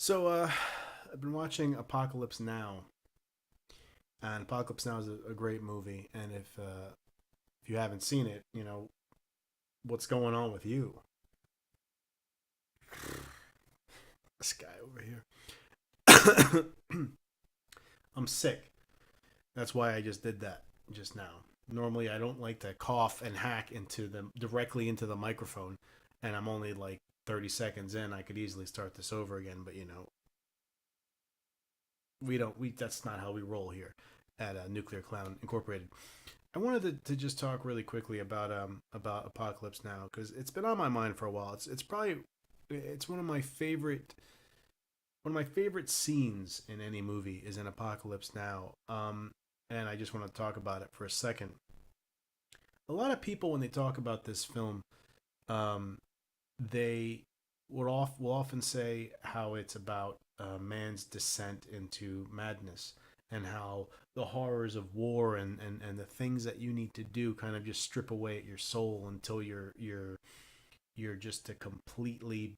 So, I've been watching Apocalypse Now, and Apocalypse Now is a great movie. And if you haven't seen it, what's going on with you? This guy over here. I'm sick. That's why I just did that just now. Normally, I don't like to cough and hack into them directly into the microphone, and I'm only like 30 seconds in. I could easily start this over again, but we don't. We That's not how we roll here at Nuclear Clown Incorporated. I wanted to just talk really quickly about Apocalypse Now because it's been on my mind for a while. It's probably it's one of my favorite scenes in any movie is in Apocalypse Now. And I just want to talk about it for a second. A lot of people when they talk about this film, um, they will often say how it's about man's descent into madness and how the horrors of war and the things that you need to do kind of just strip away at your soul until you're just a completely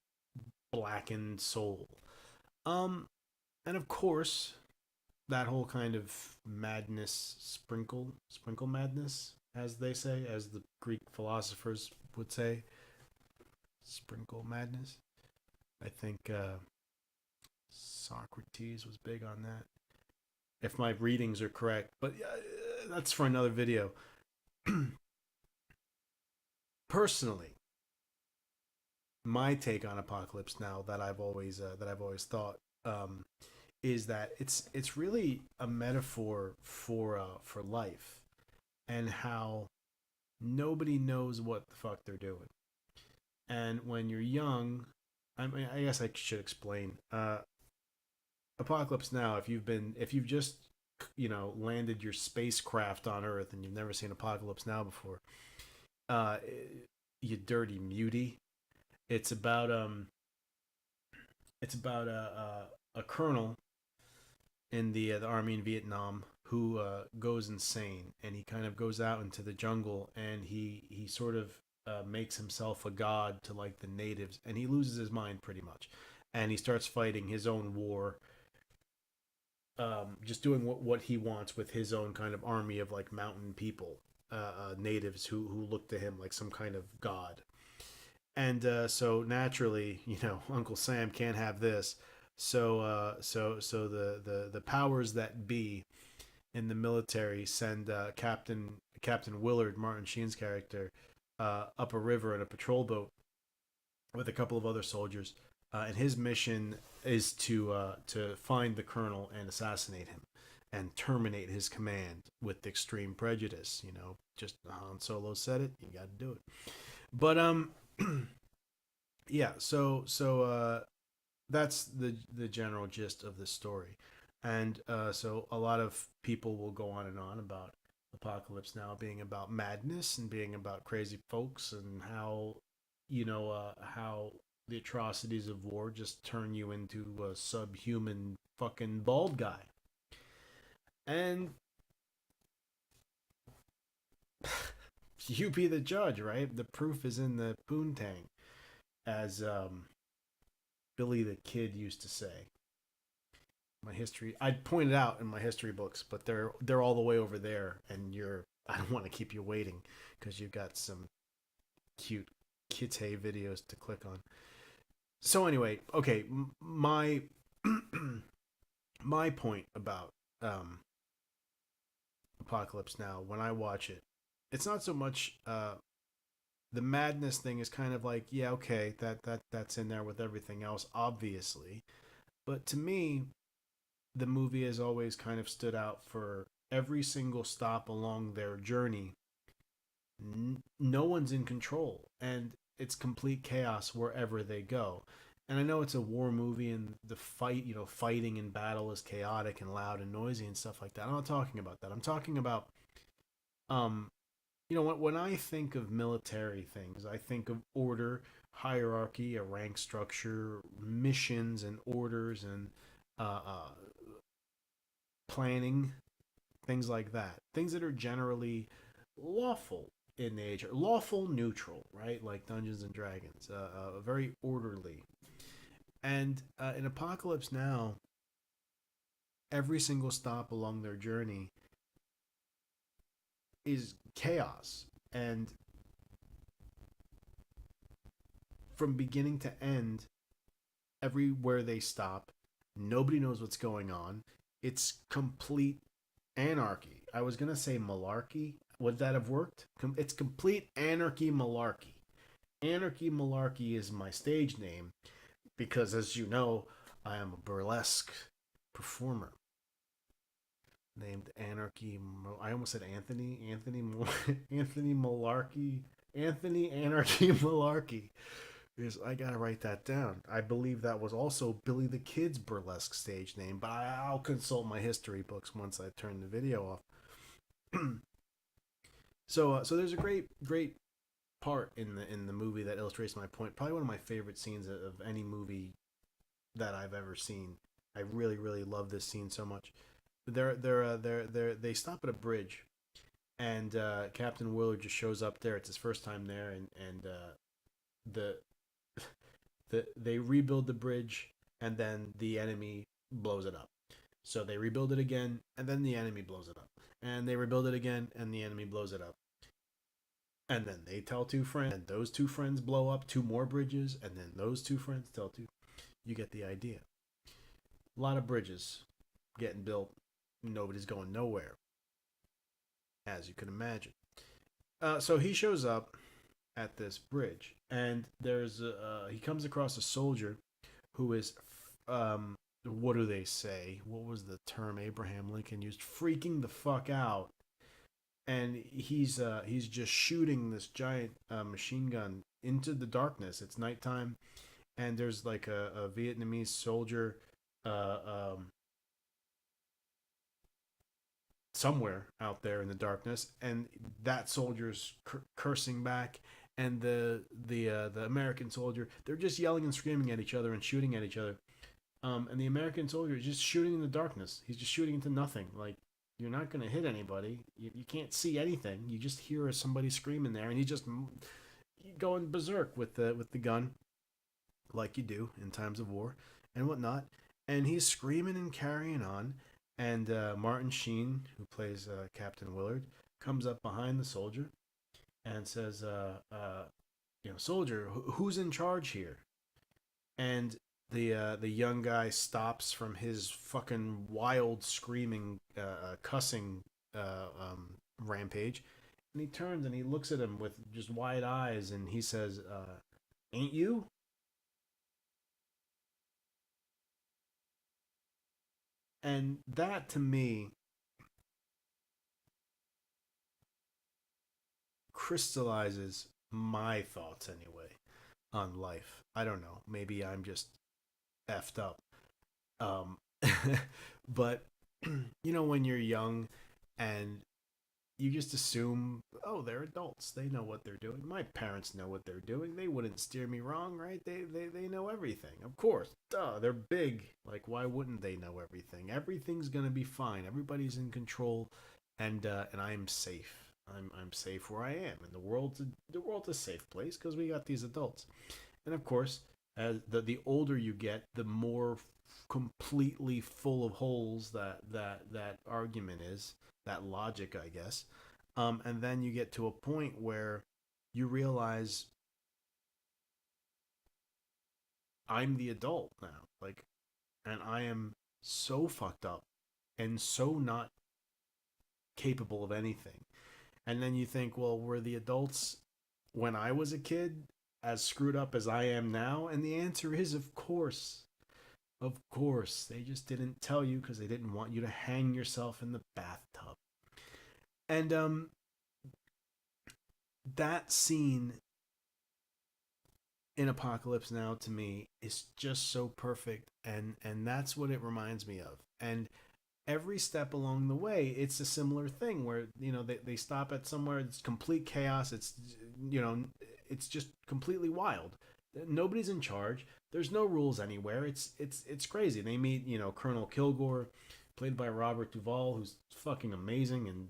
blackened soul. Um, and of course, that whole kind of madness, sprinkle madness, as they say, as the Greek philosophers would say, sprinkle madness. I think Socrates was big on that. If my readings are correct, but that's for another video. Personally, my take on Apocalypse Now that I've always thought is that it's really a metaphor for life and how nobody knows what the fuck they're doing. And when you're young, I mean, I guess I should explain. Apocalypse Now, if you've just landed your spacecraft on Earth and you've never seen Apocalypse Now before, uh, you dirty mutie. It's about a colonel in the army in Vietnam who goes insane and he kind of goes out into the jungle and he sort of makes himself a god to like the natives and he loses his mind pretty much and he starts fighting his own war, just doing what he wants with his own kind of army of like mountain people, natives who look to him like some kind of god. And so naturally, Uncle Sam can't have this. So the powers that be in the military send Captain Willard, Martin Sheen's character, up a river in a patrol boat with a couple of other soldiers, and his mission is to find the colonel and assassinate him, and terminate his command with extreme prejudice. Just Han Solo said it. You got to do it. But yeah. So that's the general gist of the story, and so a lot of people will go on and on about Apocalypse Now being about madness and being about crazy folks and how the atrocities of war just turn you into a subhuman fucking bald guy. And you be the judge, right? The proof is in the poontang, as Billy the Kid used to say. My history, I'd point it out in my history books, but they're all the way over there, and I don't want to keep you waiting because you've got some cute Kite videos to click on. So anyway, okay, my my point about um, Apocalypse Now when I watch it, it's not so much the madness thing is kind of like, yeah, okay, that's in there with everything else, obviously. But to me, the movie has always kind of stood out for every single stop along their journey. No one's in control, and it's complete chaos wherever they go. And I know it's a war movie, and the fighting and battle is chaotic and loud and noisy and stuff like that. I'm not talking about that. I'm talking about um, when I think of military things, I think of order, hierarchy, a rank structure, missions and orders, and uh, planning, things like that. Things that are generally lawful in nature, lawful neutral, right? Like Dungeons and Dragons, very orderly. And in Apocalypse Now, every single stop along their journey is chaos. And from beginning to end, everywhere they stop, nobody knows what's going on. It's complete anarchy. I was going to say malarkey. Would that have worked? It's complete anarchy malarkey. Anarchy Malarkey is my stage name because, as you know, I am a burlesque performer named Anarchy. I almost said Anthony. Anthony Malarkey. Anthony Anarchy Malarkey. Is I gotta write that down. I believe that was also Billy the Kid's burlesque stage name, but I'll consult my history books once I turn the video off. So there's a great part in the movie that illustrates my point. Probably one of my favorite scenes of any movie that I've ever seen. I really love this scene so much. They stop at a bridge, and Captain Willard just shows up there. It's his first time there, and the they rebuild the bridge, and then the enemy blows it up. So they rebuild it again, and then the enemy blows it up, and they rebuild it again, and the enemy blows it up. And then they tell two friends, and those two friends blow up two more bridges, and then those two friends tell two. You get the idea. A lot of bridges getting built. Nobody's going nowhere, as you can imagine. So he shows up at this bridge, and he comes across a soldier who is, what do they say? What was the term Abraham Lincoln used? Freaking the fuck out. And he's just shooting this giant machine gun into the darkness. It's nighttime, and there's like a Vietnamese soldier uh, um, somewhere out there in the darkness, and that soldier's cursing back, and the American soldier, they're just yelling and screaming at each other and shooting at each other. And the American soldier is just shooting in the darkness. He's just shooting into nothing. Like, you're not going to hit anybody. You can't see anything. You just hear somebody screaming there, and he's just going berserk with the gun, like you do in times of war and whatnot. And he's screaming and carrying on. And Martin Sheen, who plays Captain Willard, comes up behind the soldier and says, "Soldier, who's in charge here?" And the young guy stops from his fucking wild screaming, cussing rampage, and he turns and he looks at him with just wide eyes, and he says, "Ain't you?" And that to me crystallizes my thoughts anyway on life. I don't know. Maybe I'm just effed up. Um, but when you're young and you just assume, oh, they're adults. They know what they're doing. My parents know what they're doing. They wouldn't steer me wrong, right? They know everything. Of course. Duh, they're big. Like, why wouldn't they know everything? Everything's gonna be fine. Everybody's in control, and I'm safe. I'm safe where I am, and the world's a safe place because we got these adults. And of course, as the older you get, the more completely full of holes that argument is, that logic, I guess. And then you get to a point where you realize I'm the adult now, like, and I am so fucked up and so not capable of anything. And then you think, well, were the adults when I was a kid as screwed up as I am now? And the answer is, of course. Of course. They just didn't tell you because they didn't want you to hang yourself in the bathtub. And that scene in Apocalypse Now to me is just so perfect, and that's what it reminds me of. And every step along the way, it's a similar thing where they stop at somewhere, it's complete chaos. You know it's just completely wild. Nobody's in charge. There's no rules anywhere. It's crazy. They meet Colonel Kilgore, played by Robert Duvall, who's fucking amazing, and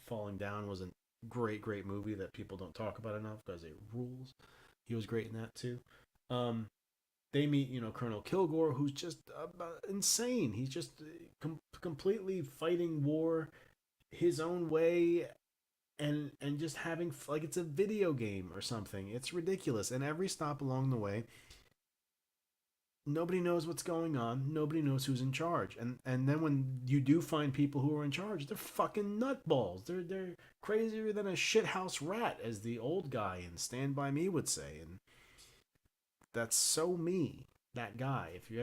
Falling Down was a great movie that people don't talk about enough because it rules. He was great in that too. Um, they meet, Colonel Kilgore, who's just insane. He's just completely fighting war his own way, and just having like it's a video game or something. It's ridiculous. And every stop along the way, nobody knows what's going on. Nobody knows who's in charge. And then when you do find people who are in charge, they're fucking nutballs. They're crazier than a shithouse rat, as the old guy in Stand by Me would say. And that's so me. That guy. If you're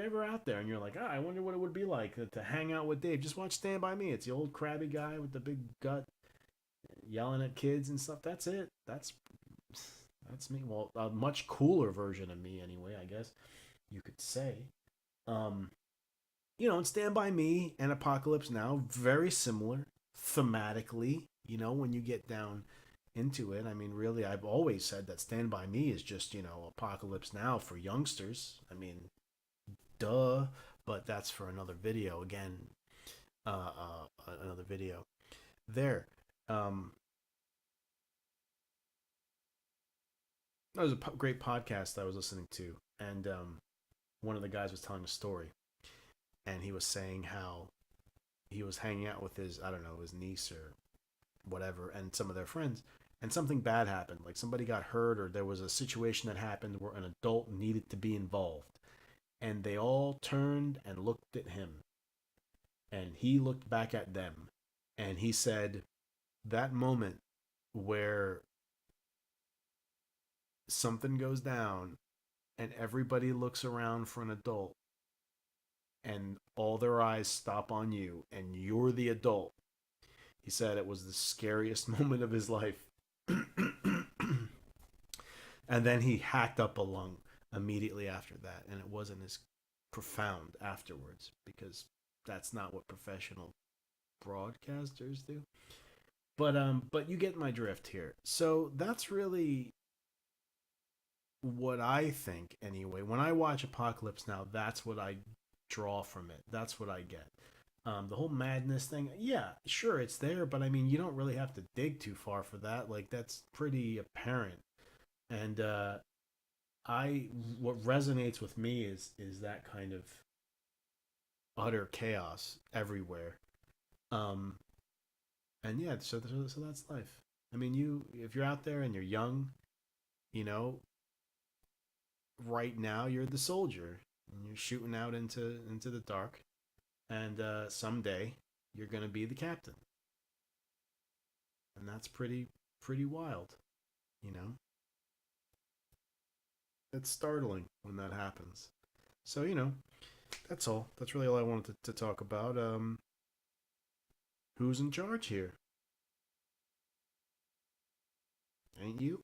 ever out there and you're like, I wonder what it would be like to hang out with Dave, just watch Stand by Me. It's the old crabby guy with the big gut yelling at kids and stuff. That's it. That's me. Well, a much cooler version of me, anyway. I guess you could say. Um, and Stand by Me and Apocalypse Now, very similar thematically. When you get down into it, I mean, really, I've always said that Stand by Me is just Apocalypse Now for youngsters. I mean, duh. But that's for another video. Again, another video there. Um, that was a great podcast that I was listening to, and one of the guys was telling a story, and he was saying how he was hanging out with his, I don't know, his niece or whatever, and some of their friends, and something bad happened. Like somebody got hurt, or there was a situation that happened where an adult needed to be involved, and they all turned and looked at him, and he looked back at them, and he said, that moment where something goes down and everybody looks around for an adult and all their eyes stop on you and you're the adult. He said it was the scariest moment of his life. And then he hacked up a lung immediately after that, and it wasn't as profound afterwards because that's not what professional broadcasters do. But you get my drift here. So that's really what I think anyway. When I watch Apocalypse Now, that's what I draw from it. That's what I get. The whole madness thing, yeah, sure, it's there, but I mean, you don't really have to dig too far for that. Like, that's pretty apparent. And what resonates with me is that kind of utter chaos everywhere. Um, and yeah, so that's life. I mean, if you're out there and you're young, you know, right now you're the soldier and you're shooting out into the dark, and someday you're gonna be the captain, and that's pretty wild, you know. It's startling when that happens. So that's all. That's really all I wanted to talk about. Who's in charge here? Ain't you?